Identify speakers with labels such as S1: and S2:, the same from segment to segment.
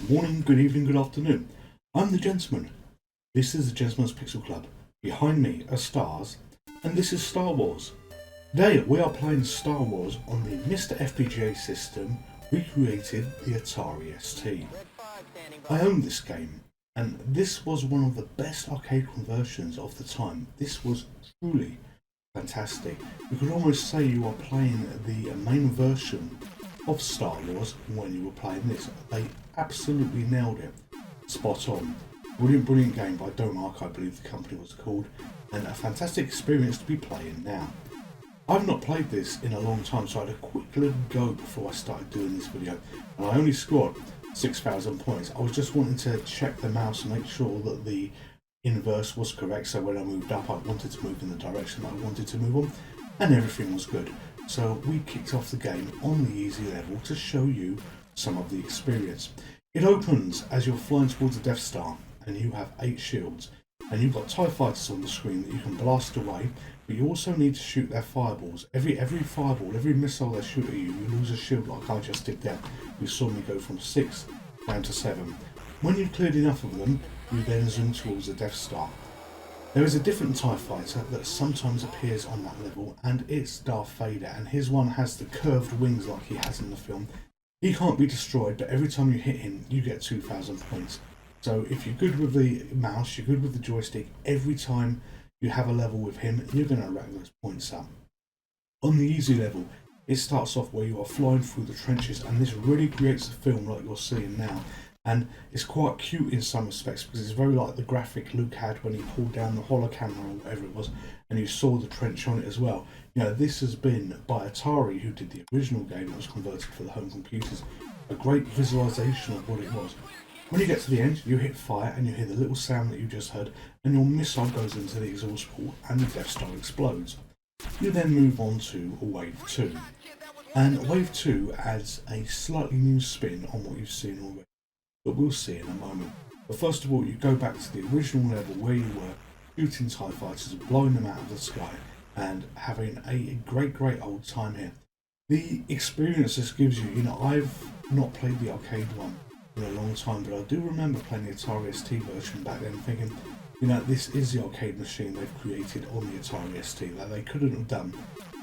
S1: Good morning, good evening, good afternoon. I'm the gentleman. This is the Gentleman's Pixel Club. Behind me are stars, and this is Star Wars. Today we are playing Star Wars on the MiSTer FPGA system we created, the Atari ST. I own this game, and this was one of the best arcade conversions of the time. This was truly fantastic. You could almost say you are playing the main version of Star Wars when you were playing this. They absolutely nailed it. Spot on. Brilliant game by Domark, I believe the company was called, and a fantastic experience to be playing now. I've not played this in a long time, so I had a quick little go before I started doing this video, and I only scored 6,000 points. I was just wanting to check the mouse and make sure that the inverse was correct, so when I moved up I wanted to move in the direction that I wanted to move on, and everything was good. So we kicked off the game on the easy level to show you some of the experience. It opens as you're flying towards the Death Star, and you have 8 shields, and you've got TIE fighters on the screen that you can blast away, but you also need to shoot their fireballs. Every fireball, every missile they shoot at you, you lose a shield like I just did there. You saw me go from 6 down to 7. When you've cleared enough of them, you then zoom towards the Death Star. There is a different TIE fighter that sometimes appears on that level, and it's Darth Vader, and his one has the curved wings like he has in the film. He can't be destroyed, but every time you hit him, you get 2,000 points. So if you're good with the mouse, you're good with the joystick, every time you have a level with him, you're going to rack those points up. On the easy level, it starts off where you are flying through the trenches, and this really creates a film like you're seeing now. And it's quite cute in some respects because it's very like the graphic Luke had when he pulled down the holo camera or whatever it was, and you saw the trench on it as well. You know, this has been by Atari, who did the original game that was converted for the home computers, a great visualization of what it was. When you get to the end, you hit fire and you hear the little sound that you just heard, and your missile goes into the exhaust port and the Death Star explodes. You then move on to Wave 2, and Wave 2 adds a slightly new spin on what you've seen already, but we'll see in a moment. But first of all, you go back to the original level where you were shooting TIE fighters, blowing them out of the sky, and having a great old time here. The experience this gives you, I've not played the arcade one in a long time, but I do remember playing the Atari ST version back then, thinking, this is the arcade machine they've created on the Atari ST. That they couldn't have done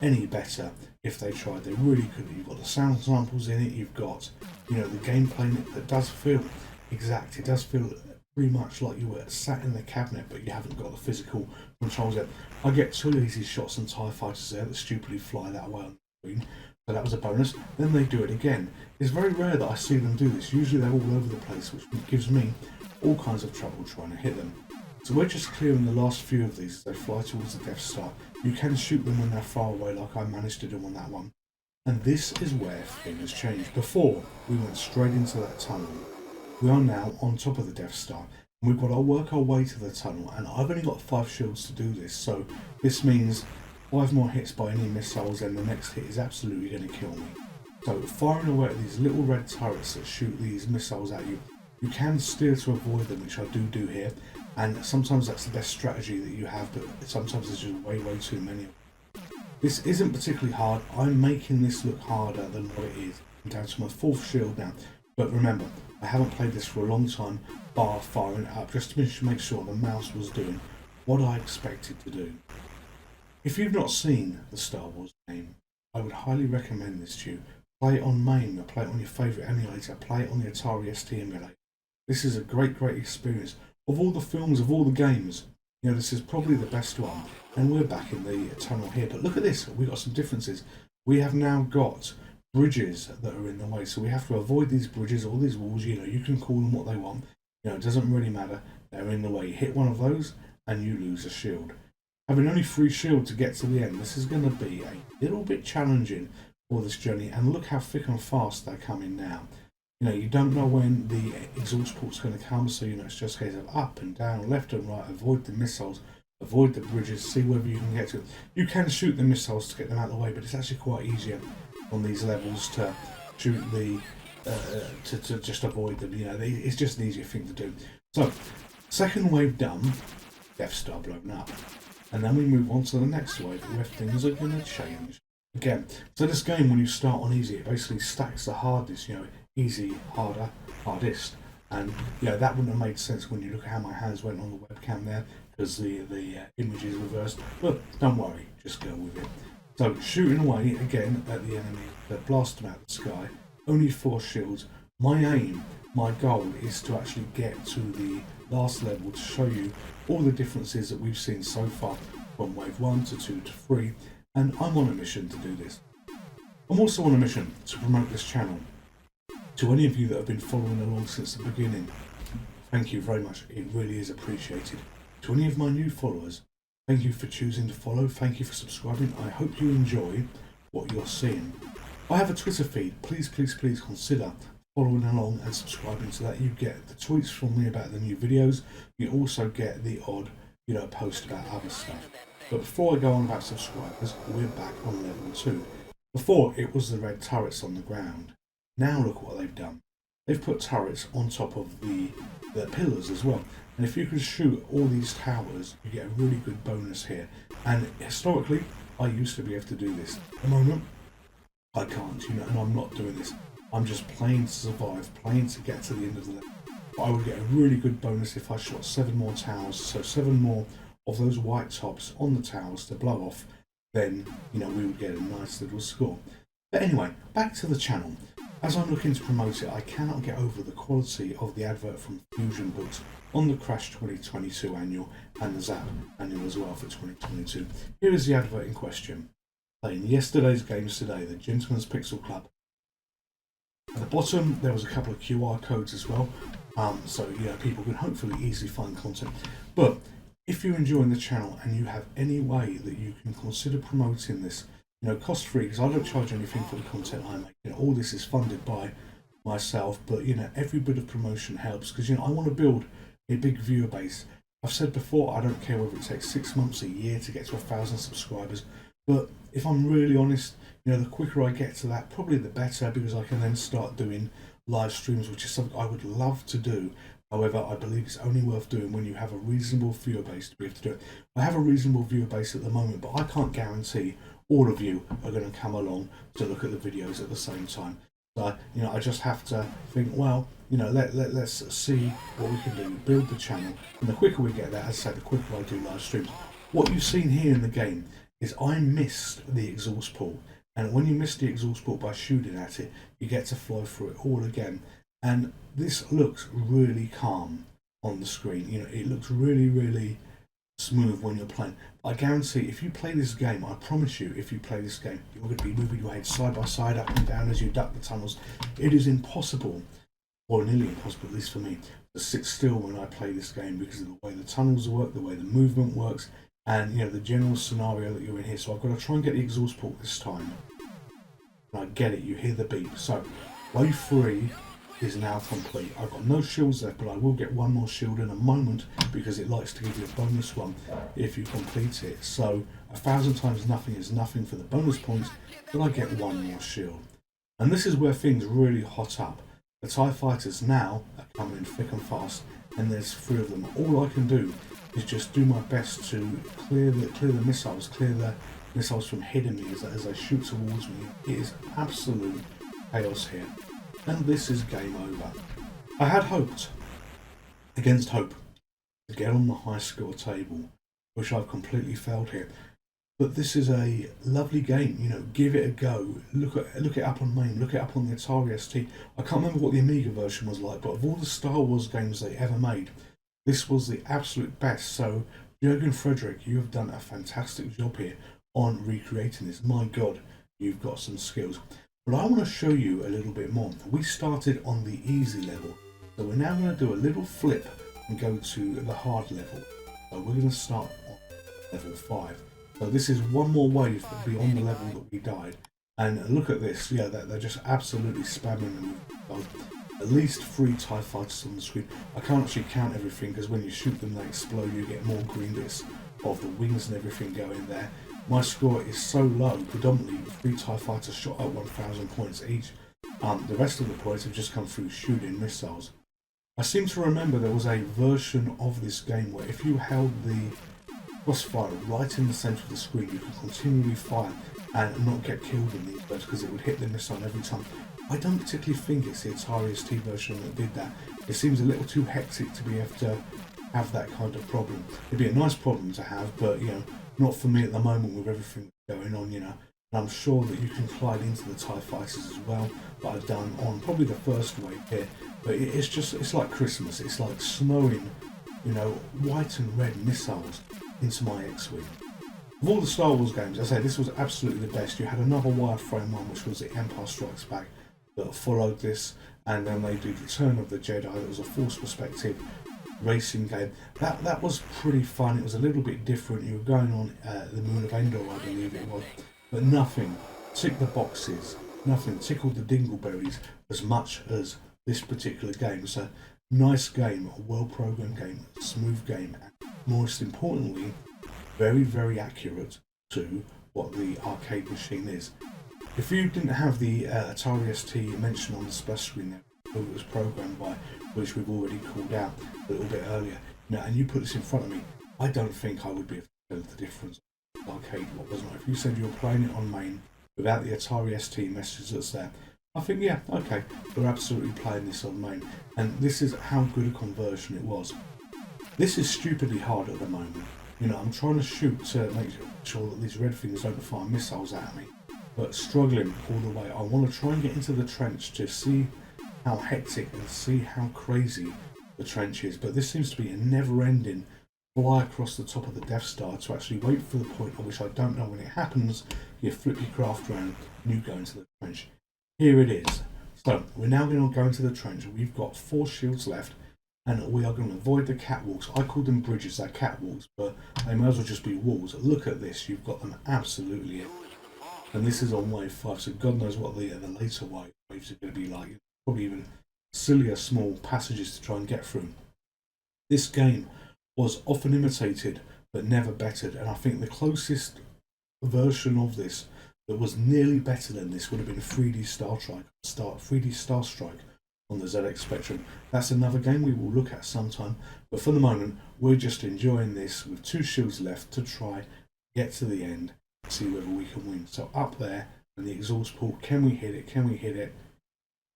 S1: any better if they tried. They really couldn't. You've got the sound samples in it, you've got the gameplay in it that does feel exact. It does feel pretty much like you were sat in the cabinet, but you haven't got the physical controls yet. I get 2 easy shots on TIE fighters there that stupidly fly that way on the screen, so that was a bonus. Then they do it again. It's very rare that I see them do this. Usually they're all over the place, which gives me all kinds of trouble trying to hit them. So we're just clearing the last few of these as they fly towards the Death Star. You can shoot them when they're far away, like I managed to do on that one. And this is where things changed. Before, we went straight into that tunnel. We are now on top of the Death Star, and we've got to work our way to the tunnel, and I've only got 5 shields to do this, so this means 5 more hits by any missiles, and the next hit is absolutely going to kill me. So firing away at these little red turrets that shoot these missiles at you, you can steer to avoid them, which I do here, and sometimes that's the best strategy that you have, but sometimes there's just way too many. This isn't particularly hard. I'm making this look harder than what it is. I'm down to my 4th shield now, but remember, I haven't played this for a long time, bar firing it up, just to make sure the mouse was doing what I expected to do. If you've not seen the Star Wars game, I would highly recommend this to you. Play it on MAME, or play it on your favourite emulator, play it on the Atari ST emulator. This is a great experience. Of all the films, of all the games, this is probably the best one. And we're back in the tunnel here. But look at this, we've got some differences. We have now got bridges that are in the way, so we have to avoid these bridges, all these walls. You can call them what they want. It doesn't really matter. They're in the way. You hit one of those and you lose a shield. Having only 3 shields to get to the end, this is going to be a little bit challenging for this journey. And look how thick and fast they're coming now. You don't know when the exhaust port's going to come, so it's just a case of up and down, left and right, avoid the missiles, avoid the bridges, see whether you can get to it. You can shoot the missiles to get them out of the way, but it's actually quite easier on these levels to shoot to just avoid them. It's just an easier thing to do. So, second wave done, Death Star blown up. And then we move on to the next wave where things are going to change. Again, so this game, when you start on easy, it basically stacks the hardness, easy, harder, hardest, And that wouldn't have made sense when you look at how my hands went on the webcam there, because the image is reversed. But don't worry, just go with it. So shooting away again at the enemy, blast them out of the sky. Only 4 shields. My goal is to actually get to the last level to show you all the differences that we've seen so far from wave 1 to 2 to 3, and I'm on a mission to do this. I'm also on a mission to promote this channel. To any of you that have been following along since the beginning, thank you very much, it really is appreciated. To any of my new followers, thank you for choosing to follow, thank you for subscribing, I hope you enjoy what you're seeing. I have a Twitter feed, please consider following along and subscribing to that. You get the tweets from me about the new videos, you also get the odd post about other stuff. But before I go on about subscribers, we're back on level 2. Before it was the red turrets on the ground. Now look what they've done. They've put turrets on top of the pillars as well. And if you can shoot all these towers, you get a really good bonus here. And historically, I used to be able to do this. At the moment, I can't, and I'm not doing this. I'm just playing to survive, playing to get to the end of the level. But I would get a really good bonus if I shot 7 more towers, so 7 more of those white tops on the towers to blow off, then, we would get a nice little score. But anyway, back to the channel. As I'm looking to promote it, I cannot get over the quality of the advert from Fusion Books on the Crash 2022 annual and the Zap annual as well for 2022. Here is the advert in question. Playing yesterday's games today, the Gentleman's Pixel Club. At the bottom, there was a couple of QR codes as well, so people can hopefully easily find content. But if you're enjoying the channel and you have any way that you can consider promoting this, cost free, because I don't charge anything for the content I make. All this is funded by myself, but every bit of promotion helps, because I want to build a big viewer base. I've said before, I don't care whether it takes 6 months, a year to get to 1,000 subscribers, but if I'm really honest, the quicker I get to that, probably the better, because I can then start doing live streams, which is something I would love to do. However, I believe it's only worth doing when you have a reasonable viewer base to be able to do it. I have a reasonable viewer base at the moment, but I can't guarantee all of you are going to come along to look at the videos at the same time. So, I just have to think, well, let's see what we can do, build the channel, and the quicker we get there, as I said, the quicker I do live streams. What you've seen here in the game is I missed the exhaust port, and when you miss the exhaust port by shooting at it, you get to fly through it all again. And this looks really calm on the screen. It looks really smooth when you're playing. I guarantee if you play this game, I promise you, if you play this game, you're going to be moving your head side by side, up and down as you duck the tunnels. It is impossible, or nearly impossible, at least for me, to sit still when I play this game because of the way the tunnels work, the way the movement works, and the general scenario that you're in here. So I've got to try and get the exhaust port this time. And I get it, you hear the beep. So wave 3 is now complete. I've got no shields left, but I will get one more shield in a moment because it likes to give you a bonus one if you complete it. So 1,000 times nothing is nothing for the bonus points, but I get one more shield. And this is where things really hot up. The TIE fighters now are coming thick and fast, and there's 3 of them. All I can do is just do my best to clear the missiles, clear the missiles from hitting me as they shoot towards me. It is absolute chaos here. And this is game over. I had hoped, against hope, to get on the high score table, which I've completely failed here. But this is a lovely game, give it a go. Look it up on MAME, look it up on the Atari ST. I can't remember what the Amiga version was like, but of all the Star Wars games they ever made, this was the absolute best. So, Jürgen Frederick, you have done a fantastic job here on recreating this. My God, you've got some skills. But I want to show you a little bit more. We started on the easy level, so we're now going to do a little flip and go to the hard level. So we're going to start on level 5. So this is one more wave beyond the level that we died. And look at this, they're just absolutely spamming them with at least 3 TIE fighters on the screen. I can't actually count everything because when you shoot them they explode, you get more green bits of the wings and everything going there. My score is so low, predominantly 3 TIE fighters shot at 1,000 points each. The rest of the points have just come through shooting missiles. I seem to remember there was a version of this game where if you held the crossfire right in the centre of the screen, you could continually fire and not get killed in these bursts because it would hit the missile every time. I don't particularly think it's the Atari ST version that did that. It seems a little too hectic to be able to have that kind of problem. It'd be a nice problem to have, but not for me at the moment with everything going on, And I'm sure that you can glide into the TIE fighters as well, that I've done on probably the first wave here. But it's like Christmas. It's like snowing, white and red missiles into my X-Wing. Of all the Star Wars games, I say this was absolutely the best. You had another wireframe one, which was the Empire Strikes Back, that followed this, and then they did Return of the Jedi. That was a Force perspective racing game. That was pretty fun. It was a little bit different. You were going on the moon of Endor, I believe it was, but nothing ticked the boxes. Nothing tickled the dingleberries as much as this particular game. It's a nice game, a well-programmed game, a smooth game, and most importantly, very, very accurate to what the arcade machine is. If you didn't have the Atari ST mentioned on the splash screen there, who it was programmed by, which we've already called out a little bit earlier, and you put this in front of me, I don't think I would be able to tell the difference arcade what was not. If you said you were playing it on main without the Atari ST message that's there, I think, yeah, okay, we're absolutely playing this on main. And this is how good a conversion it was. This is stupidly hard at the moment. I'm trying to shoot to make sure that these red things don't fire missiles at me, but struggling all the way. I want to try and get into the trench to see how hectic and see how crazy the trench is. But this seems to be a never-ending fly across the top of the Death Star to actually wait for the point at which I don't know when it happens. You flip your craft around and you go into the trench. Here it is. So we're now going to go into the trench. We've got 4 shields left, and we are going to avoid the catwalks. I call them bridges, they're catwalks, but they may as well just be walls. Look at this, you've got them absolutely in. And this is on wave 5, so God knows what the later waves are going to be like. Probably even sillier small passages to try and get through. This game was often imitated but never bettered, and I think the closest version of this that was nearly better than this would have been 3D Star Strike on the ZX Spectrum. That's another game we will look at sometime, but for the moment we're just enjoying this with 2 shields left to try get to the end, see whether we can win. So up there and the exhaust port, can we hit it?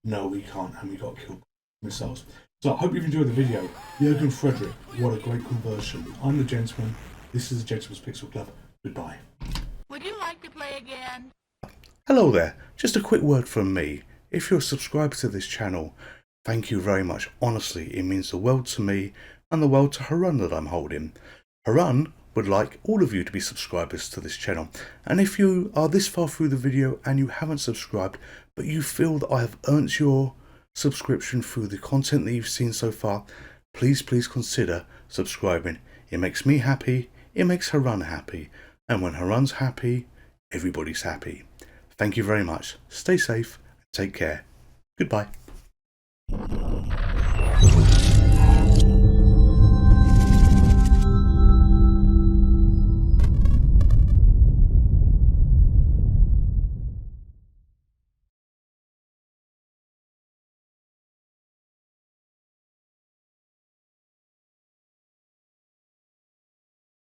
S1: No, we can't, and we got killed by missiles. So I hope you've enjoyed the video. Jürgen Frederick, what a great conversion. I'm the Gentleman, this is the Gentleman's Pixel Club. Goodbye.
S2: Would you like to play again?
S3: Hello there, just a quick word from me. If you're subscribed to this channel, thank you very much. Honestly, it means the world to me and the world to Harun that I'm holding. Harun would like all of you to be subscribers to this channel. And if you are this far through the video and you haven't subscribed, but you feel that I have earned your subscription through the content that you've seen so far, please consider subscribing. It makes me happy, it makes Harun happy. And when Harun's happy, everybody's happy. Thank you very much. Stay safe. Take care. Goodbye.